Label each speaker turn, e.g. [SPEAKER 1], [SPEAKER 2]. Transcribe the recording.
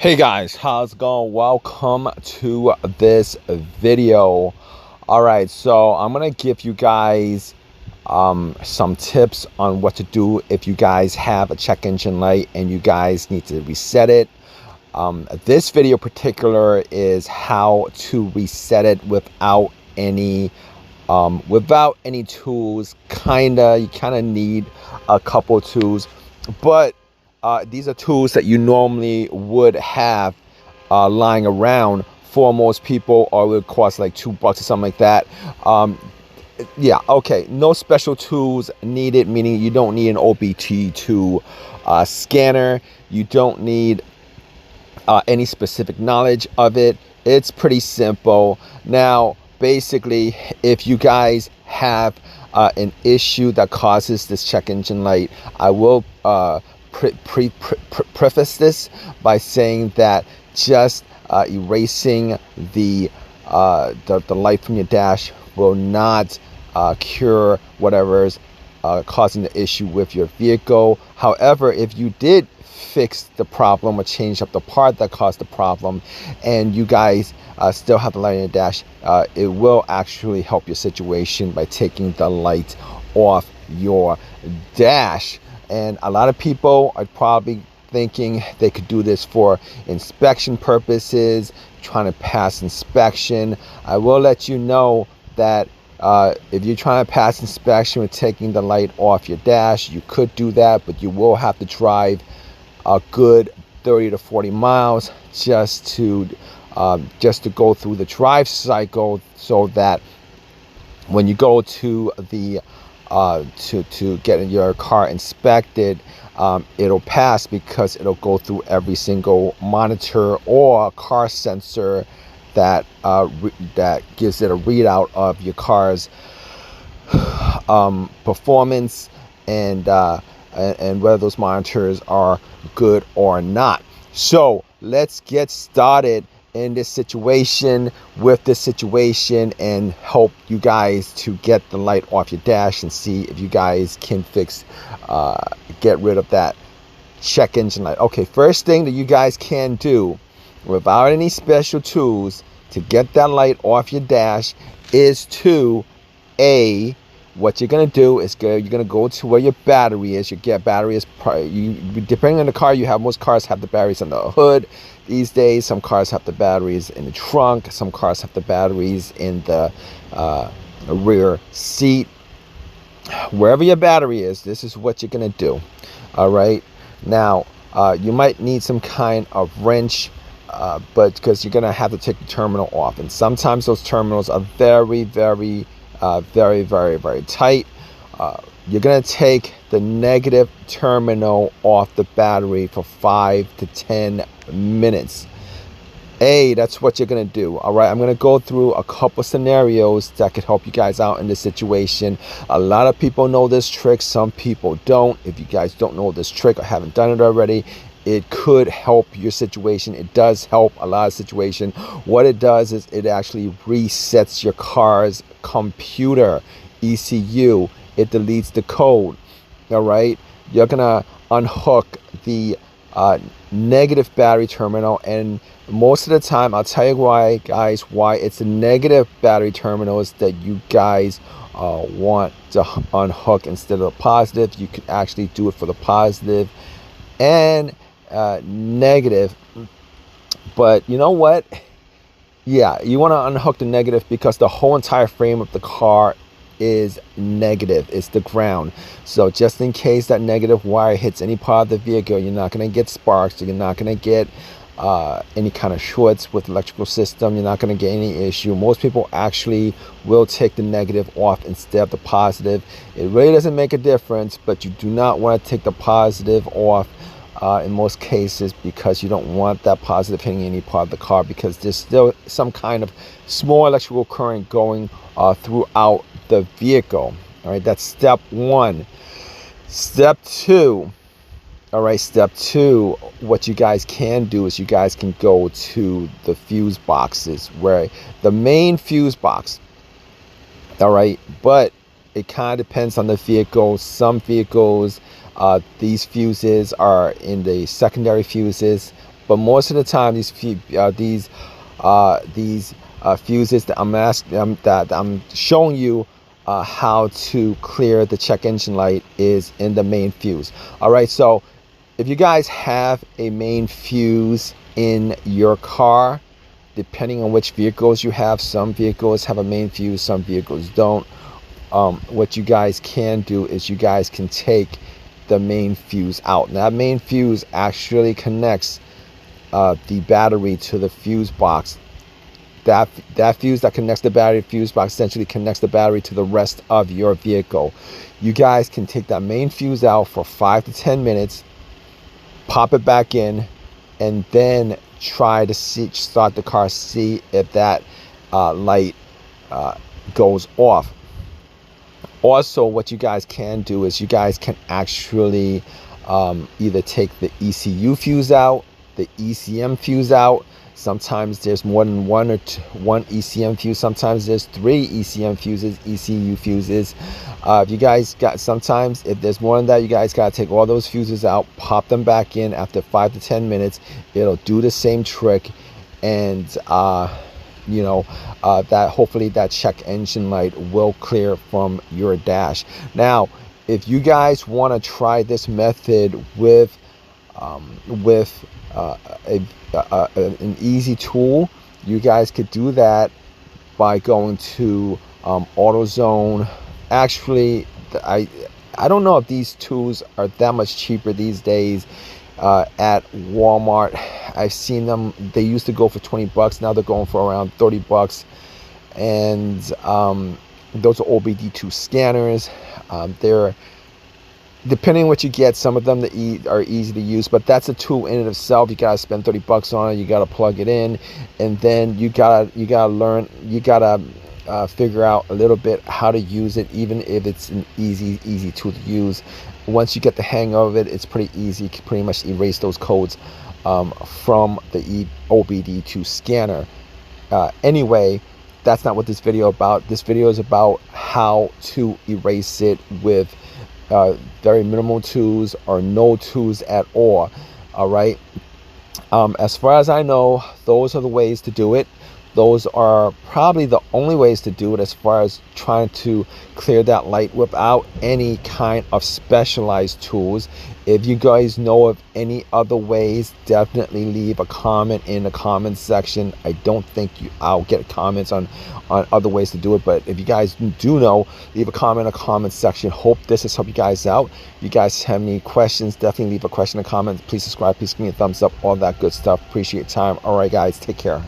[SPEAKER 1] Hey guys, how's it going? Welcome to this video. All right, so I'm gonna give you guys some tips on what to do if you guys have a check engine light and you guys need to reset it. This video particular is how to reset it without any tools. You kind of need a couple tools, but these are tools that you normally would have lying around for most people, or it would cost like $2 or something like that. Yeah, okay, no special tools needed, meaning you don't need an OBD2 scanner. You don't need any specific knowledge of it. It's pretty simple. Now, basically, if you guys have an issue that causes this check engine light, I will preface this by saying that just erasing the light from your dash will not cure whatever's causing the issue with your vehicle. However, if you did fix the problem or change up the part that caused the problem and you guys still have the light in your dash, it will actually help your situation by taking the light off your dash. And a lot of people are probably thinking they could do this for inspection purposes, trying to pass inspection. I will let you know that if you're trying to pass inspection with taking the light off your dash, you could do that, but you will have to drive a good 30 to 40 miles just to go through the drive cycle, so that when you go to the to get your car inspected, it'll pass, because it'll go through every single monitor or car sensor that that gives it a readout of your car's performance and whether those monitors are good or not. So let's get started in this situation and help you guys to get the light off your dash and see if you guys can get rid of that check engine light. Okay, first thing that you guys can do without any special tools to get that light off your dash is to what you're gonna do is you're gonna go to where your battery is. Battery is depending on the car you have. Most cars have the batteries on the hood these days. Some cars have the batteries in the trunk. Some cars have the batteries in the rear seat. Wherever your battery is, this is what you're gonna do. All right. Now, you might need some kind of wrench, but because you're gonna have to take the terminal off, and sometimes those terminals are very, very tight. You're gonna take the negative terminal off the battery for 5 to 10 minutes. That's what you're gonna do. All right, I'm gonna go through a couple scenarios that could help you guys out in this situation. A lot of people know this trick, some people don't. If you guys don't know this trick or haven't done it already, it could help your situation. It does help a lot of situations. What it does is it actually resets your car's computer ECU. It deletes the code. All right, you're gonna unhook the negative battery terminal, and most of the time I'll tell you why it's the negative battery terminals that you guys want to unhook instead of the positive. You can actually do it for the positive and negative, but you know what, yeah, you want to unhook the negative because the whole entire frame of the car is negative. It's the ground. So just in case that negative wire hits any part of the vehicle, you're not going to get sparks. You're not going to get any kind of shorts with electrical system. You're not going to get any issue. Most people actually will take the negative off instead of the positive. It really doesn't make a difference, but you do not want to take the positive off in most cases, because you don't want that positive hitting any part of the car, because there's still some kind of small electrical current going throughout the vehicle. All right, that's step one. Step two. All right, step two, what you guys can do is you guys can go to the fuse boxes, where the main fuse box. All right, but it kind of depends on the vehicle. Some vehicles, these fuses are in the secondary fuses, But most of the time, these fuses that that I'm showing you how to clear the check engine light is in the main fuse. All right, so if you guys have a main fuse in your car, depending on which vehicles you have, some vehicles have a main fuse, some vehicles don't. What you guys can do is you guys can take the main fuse out. Now, that main fuse actually connects the battery to the fuse box. That fuse that connects the battery to the fuse box essentially connects the battery to the rest of your vehicle. You guys can take that main fuse out for 5 to 10 minutes, pop it back in, and then try to start the car, see if that light goes off. Also, what you guys can do is you guys can actually either take the ECU fuse out, the ECM fuse out. Sometimes there's more than one ECM fuse. Sometimes there's 3 ECM fuses, ECU fuses. If you guys got, sometimes if there's more than that, you guys got to take all those fuses out, pop them back in after 5 to 10 minutes. It'll do the same trick, and you know, that hopefully that check engine light will clear from your dash. Now, if you guys want to try this method with an easy tool, you guys could do that by going to AutoZone. Actually, I don't know if these tools are that much cheaper these days at Walmart. I've seen them, they used to go for 20 bucks, now they're going for around 30 bucks. And those are OBD2 scanners. They're, depending on what you get, some of them are easy to use, but that's a tool in and of itself. You gotta spend 30 bucks on it, you gotta plug it in, and then you gotta figure out a little bit how to use it, even if it's an easy tool to use. Once you get the hang of it, it's pretty easy. You can pretty much erase those codes from the OBD2 scanner. Anyway, that's not what this video is about. This video is about how to erase it with very minimal tools or no tools at all. All right, as far as I know, those are the ways to do it. Those are probably the only ways to do it as far as trying to clear that light without any kind of specialized tools. If you guys know of any other ways, definitely leave a comment in the comment section. I don't think I'll get comments on other ways to do it, but if you guys do know, leave a comment in the comment section. Hope this has helped you guys out. If you guys have any questions, definitely leave a question in the comments. Please subscribe, please give me a thumbs up, all that good stuff. Appreciate your time. All right, guys, take care.